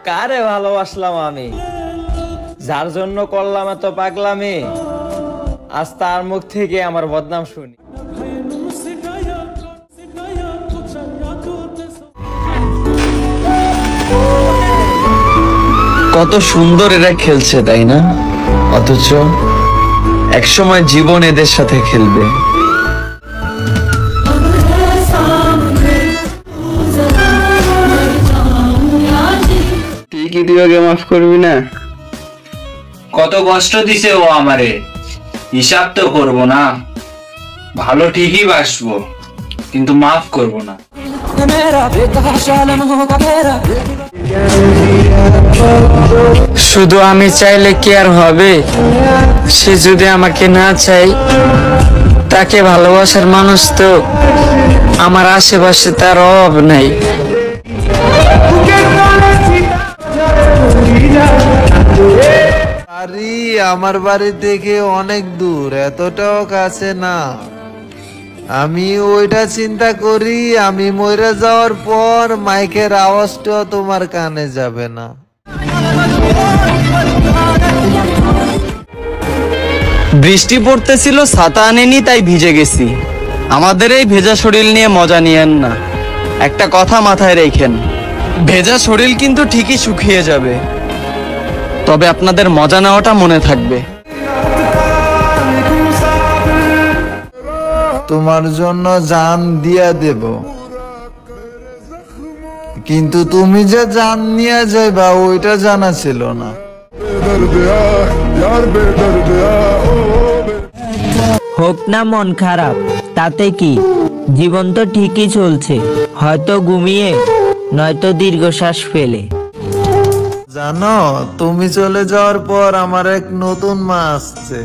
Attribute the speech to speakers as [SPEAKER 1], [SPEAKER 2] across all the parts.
[SPEAKER 1] কারে ভালোবাসলাম আমি, যার জন্য করলাম এত পাগলামি, আজ তার মুখ থেকে আমার বদনাম শুনি।
[SPEAKER 2] কত সুন্দর এরা খেলছে তাই না, অথচ একসময় জীবন এদের সাথে খেলবে।
[SPEAKER 3] ঠিকই তুই ওকে মাফ করবি না?
[SPEAKER 4] কত কষ্ট দিছে ও আমারে, হিসাব তো করবো না। ভালো ঠিকই বাসবো, কিন্তু মাফ করবো না।
[SPEAKER 5] শুধু আমি চাইলে কি আর হবে? সে যদি আমাকে না চাই, তাকে ভালোবাসার মানুষ তো আমার আশেপাশে তার অভাব নাই।
[SPEAKER 6] আমার বাড়ি থেকে অনেক দূর, এতটাও কাছে না। আমি ওইটা চিন্তা করি, আমি মরে যাওয়ার পর মাইকের আওয়াজটাও তোমার কানে যাবে না।
[SPEAKER 2] বৃষ্টি পড়তেছিল, ছাতা আনেনি তাই ভিজে গেছি। আমাদের এই ভেজা শরীর নিয়ে মজা নিয়েন না। একটা কথা মাথায় রেখেন, ভেজা শরীর কিন্তু ঠিকই শুকিয়ে যাবে, তবে আপনাদের মজা নেওয়াটা মনে থাকবে।
[SPEAKER 6] তোমার জন্য জান দিয়া দেব, কিন্তু তুমি যে জান নিয়ে যাইবা ওইটা জানা ছিল না।
[SPEAKER 7] হোক না মন খারাপ, তাতে কি? জীবন তো ঠিকই চলছে, হয়তো ঘুমিয়ে নয়তো দীর্ঘশ্বাস ফেলে।
[SPEAKER 6] জানো, তুমি চলে যাওয়ার পর আমার এক নতুন মা আসছে।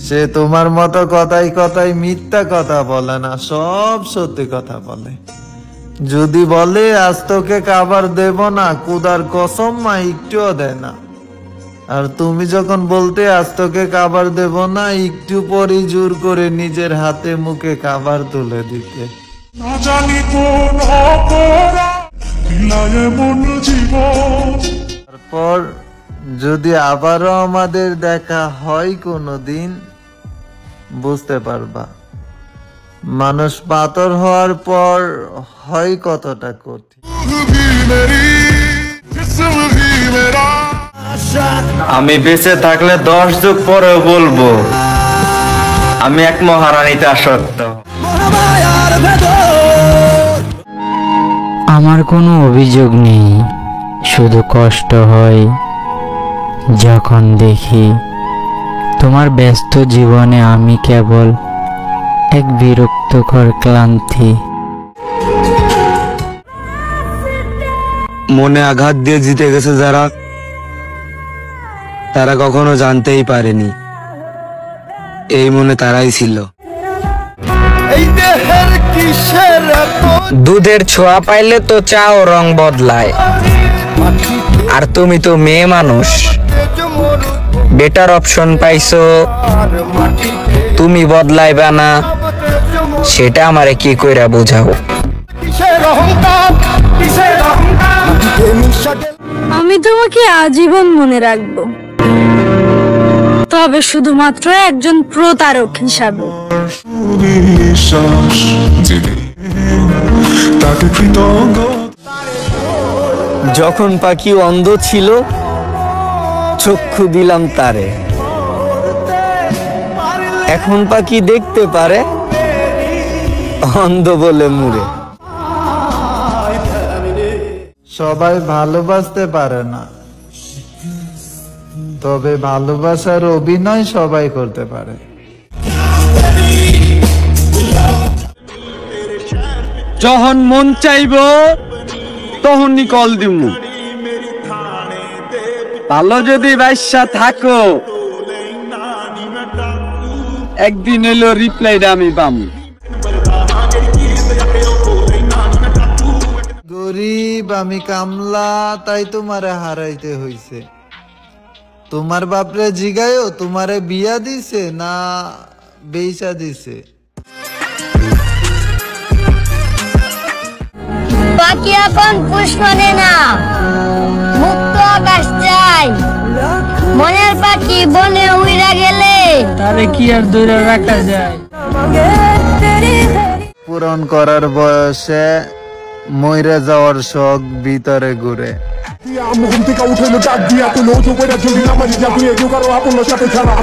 [SPEAKER 6] সে তোমার মতো কথাই কথাই মিথ্যা কথা বলে না, সব সত্যি কথা বলে। যদি বলে আজ তোকে খাবার দেব না, কুদার কসম মা একটুও দেয় না। আর তুমি যখন বলতে আজ তোকে খাবার দেব না, একটু পরই জোর করে নিজের হাতে মুখে খাবার তুলে দিতে। তারপর যদি আবারও আমাদের দেখা হয় কোনোদিন, বুঝতে পারবা মানুষ পাথর হওয়ার পর হয় কতটা কঠিন।
[SPEAKER 1] আমি বেঁচে থাকলে 10 যুগ পরেও বলবো আমি এক মহারানীতে আসক্ত।
[SPEAKER 7] আমার কোনো অভিযোগ নেই, শুধু কষ্ট হয় যখন দেখি তোমার ব্যস্ত জীবনে আমি কেবল এক বিরক্তকর ক্লান্তি।
[SPEAKER 3] মনে আঘাত দিয়ে জিতে গেছে যারা, তারা কখনো জানতেই পারেনি এই মনে তারাই ছিল।
[SPEAKER 5] দুধের ছোঁয়া পাইলে তো চাও রং বদলায়, আর তুমি তো মেয়ে মানুষ, বেটার অপশন পাইছো, তুমি বদলাইবা না, সেটা আমারে কি কইরা বুঝাও।
[SPEAKER 8] আমি তোমাকে আজীবন মনে রাখবো, তবে শুধুমাত্র একজন প্রতারক হিসাবে।
[SPEAKER 2] যখন পাখি অন্ধ ছিল, চক্ষু দিলাম তারে। এখন পাখি দেখতে পারে, অন্ধ বলে মুড়ে।
[SPEAKER 6] সবাই ভালোবাসতে পারে না, তবে ভালোবাসার অভিনয় সবাই করতে পারে।
[SPEAKER 2] যখন মন চাইবো তখনই কল দিব। ভালো যদি বাইসা থাকো, একদিন এলো রিপ্লাইটা আমি পাম।
[SPEAKER 6] গরিব আমি কামলা, তাই তোমারে হারাইতে হইছে। তোমার বাপরে জিগায়ও তোমারে বিয়া দিছে না বেইসা দিছে।
[SPEAKER 9] বাকি এখন পুষ মানে না, মুখ আকাশ চাই, মনের পাখি বনে উইরা গেলে
[SPEAKER 7] তারে কি আর দূরে রাখা যায়?
[SPEAKER 6] পূরণ করার বয়সে মইরে যাওয়ার শখ ভিতরে ঘুরে।
[SPEAKER 10] মুখ থেকে উঠে ডাক দিয়া তুলো চোখের ঝুলি নামাজি যা তুই কেউ কারো আপন সাথে ছাড়া